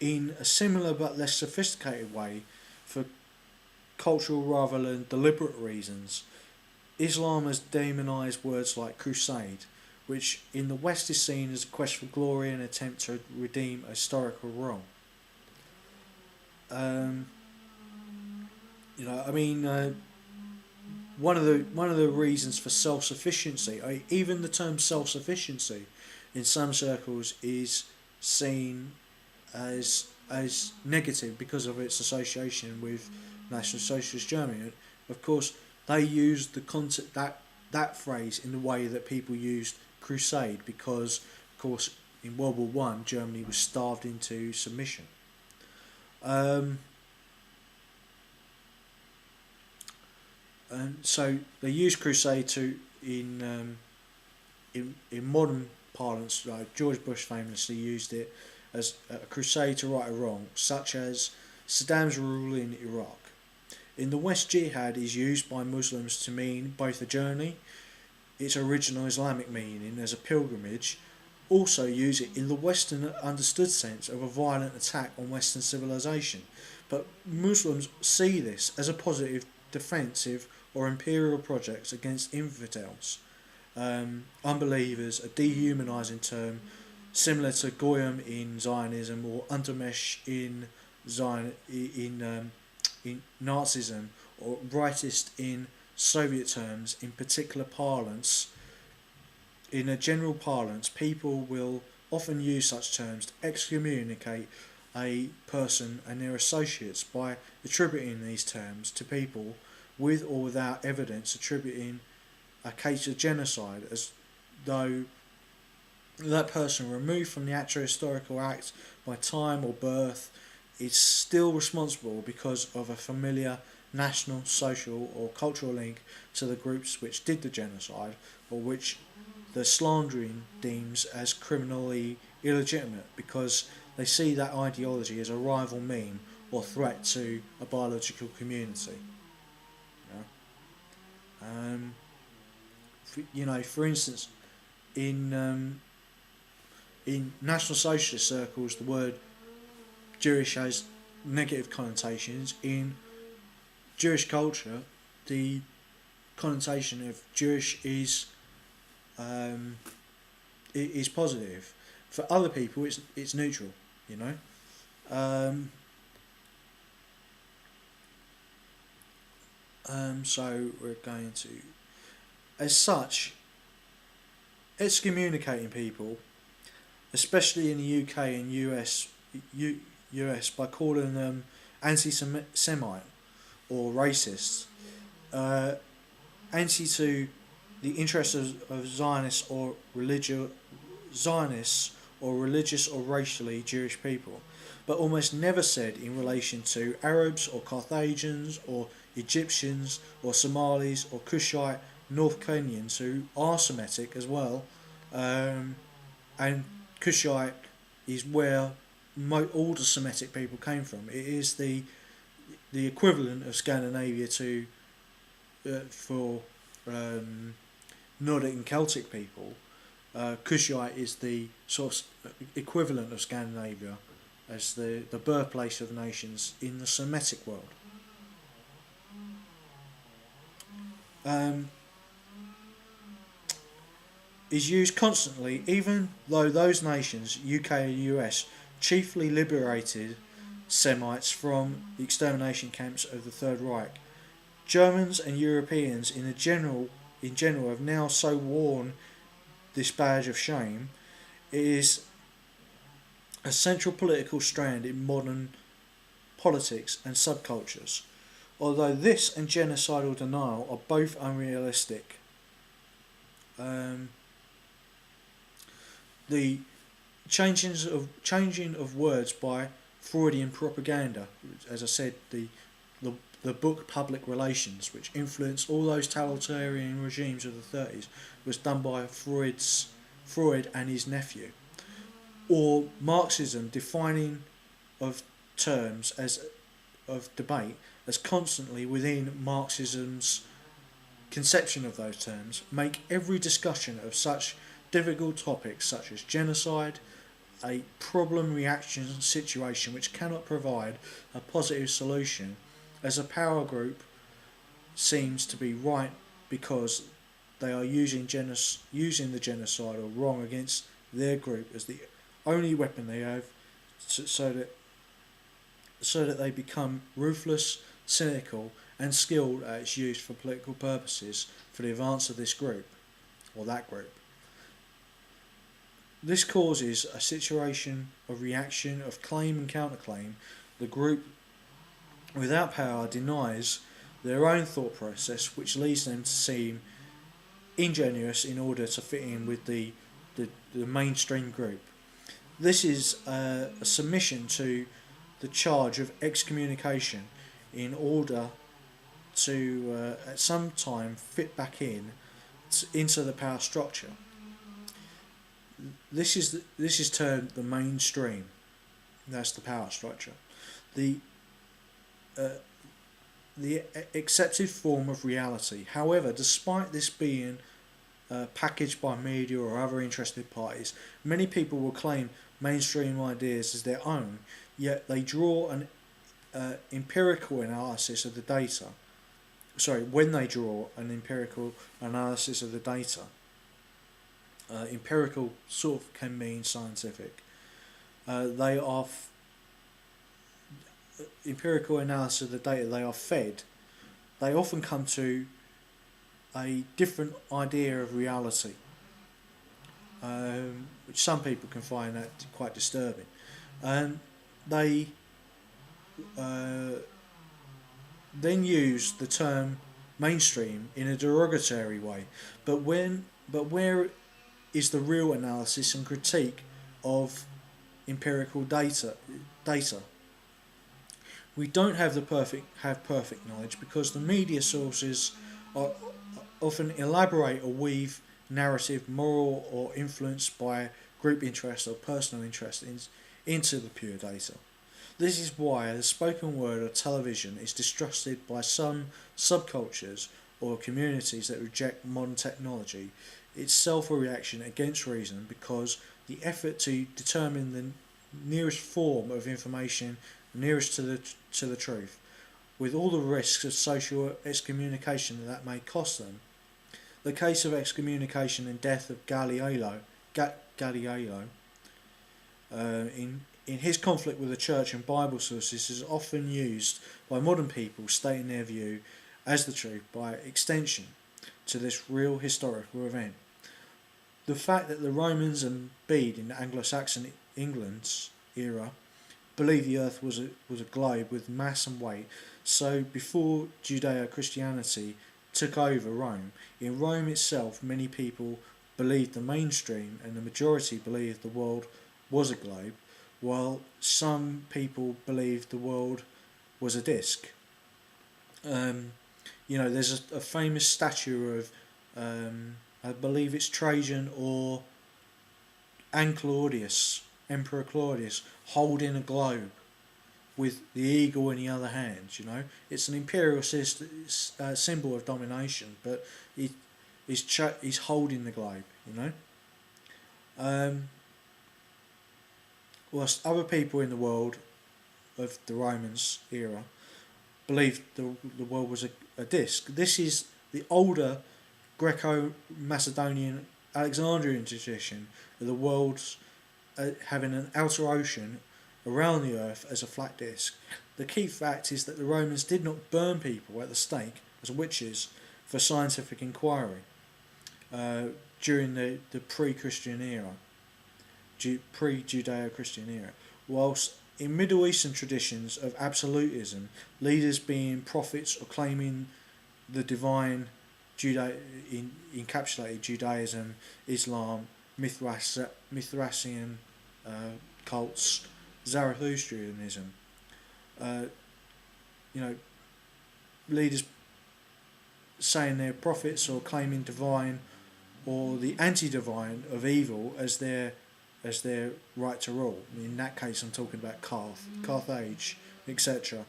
in a similar but less sophisticated way, for cultural rather than deliberate reasons, Islam has demonised words like crusade, which in the West is seen as a quest for glory and attempt to redeem a historical wrong. Um, one of the reasons for self sufficiency, even the term self sufficiency, in some circles is seen as negative because of its association with National Socialist Germany. Of course, they used the concept that phrase in the way that people used crusade because, of course, in World War One, Germany was starved into submission. Um, and so they use crusade to in modern parlance. Like George Bush famously used it as a crusade to right a wrong, such as Saddam's rule in Iraq. In the West, jihad is used by Muslims to mean both a journey, its original Islamic meaning as a pilgrimage, also use it in the Western understood sense of a violent attack on Western civilization. But Muslims see this as a positive, defensive, or imperial project against infidels, unbelievers, a dehumanizing term similar to goyim in Zionism or untermensch in Nazism, or rightist in Soviet terms. In particular parlance, in a general parlance, people will often use such terms to excommunicate a person and their associates by attributing these terms to people with or without evidence attributing a case of genocide, as though that person removed from the actual historical act by time or birth is still responsible because of a familiar national, social or cultural link to the groups which did the genocide, or which the slandering deems as criminally illegitimate because they see that ideology as a rival meme or threat to a biological community. For instance, in National Socialist circles, the word Jewish has negative connotations. In Jewish culture, the connotation of Jewish is positive. For other people, it's neutral. So we're going to, as such, excommunicating people, especially in the UK and US, by calling them anti-Semite or racist, anti to the interests of Zionists or religious or racially Jewish people, but almost never said in relation to Arabs or Carthaginians or Egyptians or Somalis or Kushite North Kenyans who are Semitic as well, and Kushite is where all the Semitic people came from. It is the equivalent of Scandinavia to for Nordic and Celtic people. Kushite is the sort of equivalent of Scandinavia as the birthplace of nations in the Semitic world. Is used constantly, even though those nations, UK and US, chiefly liberated Semites from the extermination camps of the Third Reich. Germans and Europeans in general have now so worn this badge of shame. It is a central political strand in modern politics and subcultures. Although this and genocidal denial are both unrealistic, the changing of words by Freudian propaganda, as I said, the book Public Relations, which influenced all those totalitarian regimes of the 30s, was done by Freud and his nephew. Or Marxism defining of terms of debate as constantly within Marxism's conception of those terms, make every discussion of such difficult topics such as genocide, a problem reaction situation which cannot provide a positive solution, as a power group seems to be right because they are using the genocidal wrong against their group as the only weapon they have, so that they become ruthless, cynical, and skilled at its use for political purposes for the advance of this group or that group. This causes a situation of reaction, of claim and counterclaim. The group without power denies their own thought process, which leads them to seem ingenuous in order to fit in with the mainstream group. This is a submission to the charge of excommunication in order to at some time fit back into the power structure. This is termed the mainstream. That's the power structure. The accepted form of reality. However, despite this being packaged by media or other interested parties, many people will claim mainstream ideas as their own, yet they draw an empirical analysis of the data. When they draw an empirical analysis of the data, empirical sort of can mean scientific. Empirical analysis of the data they are fed. They often come to a different idea of reality, which some people can find that quite disturbing. And they then use the term mainstream in a derogatory way. But where is the real analysis and critique of empirical data? We don't have perfect knowledge because the media sources are often elaborate or weave narrative, moral or influenced by group interest or personal interest into the pure data. This is why the spoken word or television is distrusted by some subcultures or communities that reject modern technology, itself a reaction against reason, because the effort to determine the nearest form of information nearest to the truth, with all the risks of social excommunication that may cost them. The case of excommunication and death of Galileo in his conflict with the church and Bible sources is often used by modern people stating their view as the truth by extension to this real historical event. The fact that the Romans and Bede in Anglo-Saxon England's era believed the earth was a globe with mass and weight, so before Judeo-Christianity took over Rome, in Rome itself many people believed the mainstream and the majority believed the world was a globe, while some people believed the world was a disc. There's a famous statue of, I believe it's Trajan or Emperor Claudius, holding a globe with the eagle in the other hand. It's an imperial symbol of domination, but he's holding the globe. Whilst other people in the world of the Romans era believed the world was a disc. This is the older Greco-Macedonian Alexandrian tradition of the world's having an outer ocean around the earth as a flat disc. The key fact is that the Romans did not burn people at the stake as witches for scientific inquiry during the pre-Christian era, pre-Judeo-Christian era, whilst in Middle Eastern traditions of absolutism, leaders being prophets or claiming the divine encapsulated Judaism, Islam, Mithracian cults, Zoroastrianism. Leaders saying they're prophets or claiming divine or the anti-divine of evil as their right to rule. In that case, I'm talking about Carthage, etc.